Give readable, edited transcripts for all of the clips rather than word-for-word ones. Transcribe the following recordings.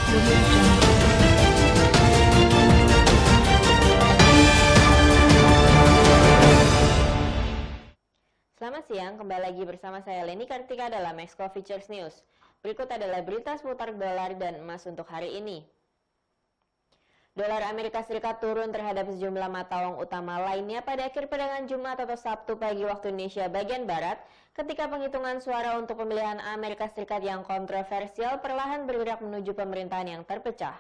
Audio Jungle. Selamat siang, kembali lagi bersama saya Leni Kartika dalam Exco Features News. Berikut adalah berita seputar dolar dan emas untuk hari ini. Dolar Amerika Serikat turun terhadap sejumlah mata uang utama lainnya pada akhir perdagangan Jumat atau Sabtu pagi waktu Indonesia bagian Barat, ketika penghitungan suara untuk pemilihan Amerika Serikat yang kontroversial perlahan bergerak menuju pemerintahan yang terpecah.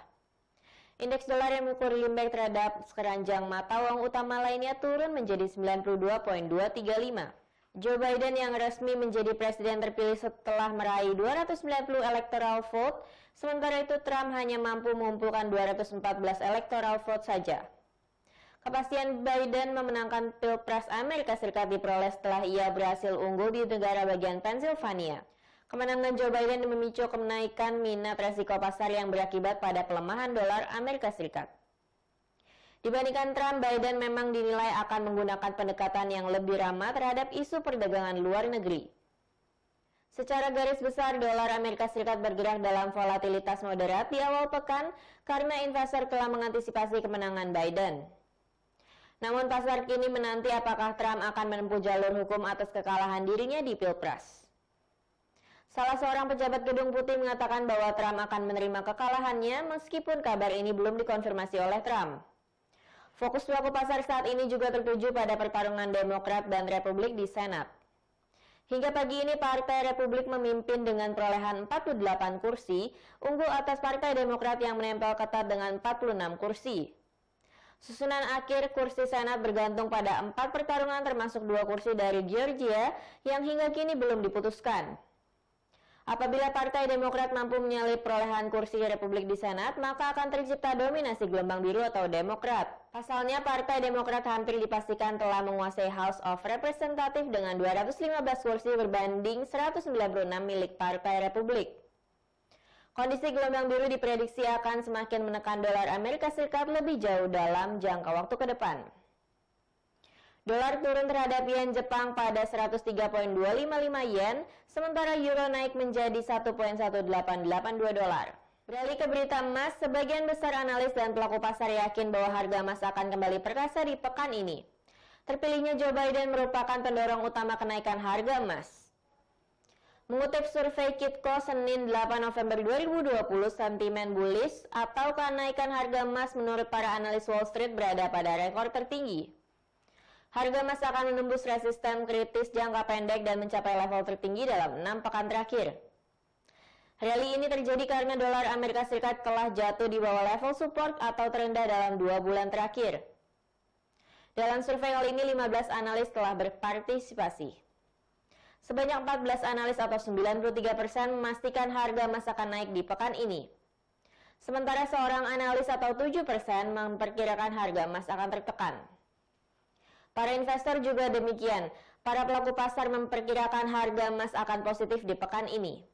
Indeks dolar yang mengukur imbek terhadap sekeranjang mata uang utama lainnya turun menjadi 92.235. Joe Biden yang resmi menjadi presiden terpilih setelah meraih 290 electoral vote, sementara itu Trump hanya mampu mengumpulkan 214 electoral vote saja. Kepastian Biden memenangkan Pilpres Amerika Serikat diperoleh setelah ia berhasil unggul di negara bagian Pennsylvania. Kemenangan Joe Biden memicu kenaikan minat resiko pasar yang berakibat pada pelemahan dolar Amerika Serikat. Dibandingkan Trump, Biden memang dinilai akan menggunakan pendekatan yang lebih ramah terhadap isu perdagangan luar negeri. Secara garis besar, dolar Amerika Serikat bergerak dalam volatilitas moderat di awal pekan karena investor telah mengantisipasi kemenangan Biden. Namun pasar kini menanti apakah Trump akan menempuh jalur hukum atas kekalahan dirinya di Pilpres. Salah seorang pejabat Gedung Putih mengatakan bahwa Trump akan menerima kekalahannya meskipun kabar ini belum dikonfirmasi oleh Trump. Fokus pelaku pasar saat ini juga tertuju pada pertarungan Demokrat dan Republik di Senat. Hingga pagi ini Partai Republik memimpin dengan perolehan 48 kursi, unggul atas Partai Demokrat yang menempel ketat dengan 46 kursi. Susunan akhir kursi Senat bergantung pada 4 pertarungan termasuk 2 kursi dari Georgia yang hingga kini belum diputuskan. Apabila Partai Demokrat mampu menyalip perolehan kursi Republik di Senat, maka akan tercipta dominasi gelombang biru atau Demokrat. Pasalnya, Partai Demokrat hampir dipastikan telah menguasai House of Representatives dengan 215 kursi berbanding 196 milik Partai Republik. Kondisi gelombang biru diprediksi akan semakin menekan dolar Amerika Serikat lebih jauh dalam jangka waktu ke depan. Dolar turun terhadap yen Jepang pada 103.255 yen, sementara euro naik menjadi 1.1882 dolar. Beralih ke berita emas, sebagian besar analis dan pelaku pasar yakin bahwa harga emas akan kembali perkasa di pekan ini. Terpilihnya Joe Biden merupakan pendorong utama kenaikan harga emas. Mengutip survei Kitco Senin 8 November 2020, sentimen bullish atau kenaikan harga emas menurut para analis Wall Street berada pada rekor tertinggi. Harga emas akan menembus resisten kritis jangka pendek dan mencapai level tertinggi dalam 6 pekan terakhir. Rally ini terjadi karena dolar Amerika Serikat telah jatuh di bawah level support atau terendah dalam 2 bulan terakhir. Dalam survei kali ini 15 analis telah berpartisipasi. Sebanyak 14 analis atau 93% memastikan harga emas akan naik di pekan ini. Sementara seorang analis atau 7% memperkirakan harga emas akan tertekan. Para investor juga demikian. Para pelaku pasar memperkirakan harga emas akan positif di pekan ini.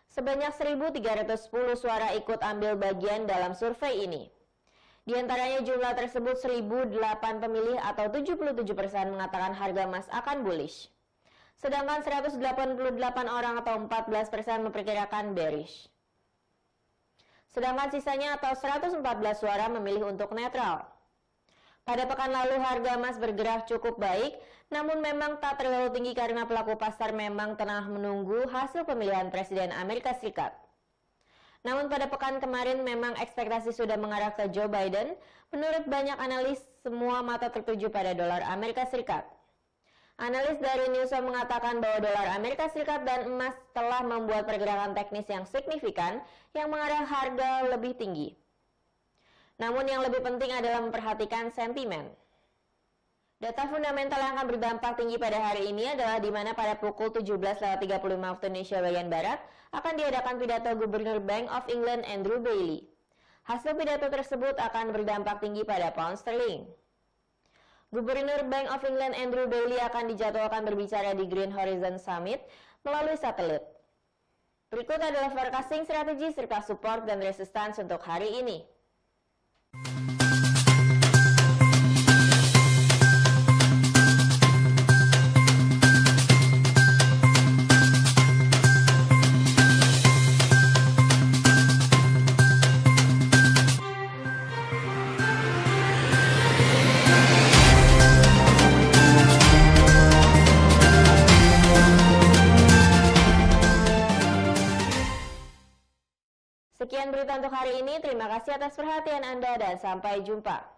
Sebanyak 1.310 suara ikut ambil bagian dalam survei ini. Di antaranya jumlah tersebut 1.008 pemilih atau 77% mengatakan harga emas akan bullish. Sedangkan 188 orang atau 14% memperkirakan bearish. Sedangkan sisanya atau 114 suara memilih untuk netral. Pada pekan lalu harga emas bergerak cukup baik, namun memang tak terlalu tinggi karena pelaku pasar memang tengah menunggu hasil pemilihan Presiden Amerika Serikat. Namun pada pekan kemarin memang ekspektasi sudah mengarah ke Joe Biden. Menurut banyak analis, semua mata tertuju pada dolar Amerika Serikat. Analis dari Newsom mengatakan bahwa dolar Amerika Serikat dan emas telah membuat pergerakan teknis yang signifikan yang mengarah harga lebih tinggi. Namun yang lebih penting adalah memperhatikan sentimen. Data fundamental yang akan berdampak tinggi pada hari ini adalah di mana pada pukul 17.35 waktu Indonesia bagian Barat akan diadakan pidato Gubernur Bank of England Andrew Bailey. Hasil pidato tersebut akan berdampak tinggi pada pound sterling. Gubernur Bank of England Andrew Bailey akan dijadwalkan berbicara di Green Horizon Summit melalui satelit. Berikut adalah forecasting strategi serta support dan resistance untuk hari ini. Sekian berita untuk hari ini. Terima kasih atas perhatian Anda dan sampai jumpa.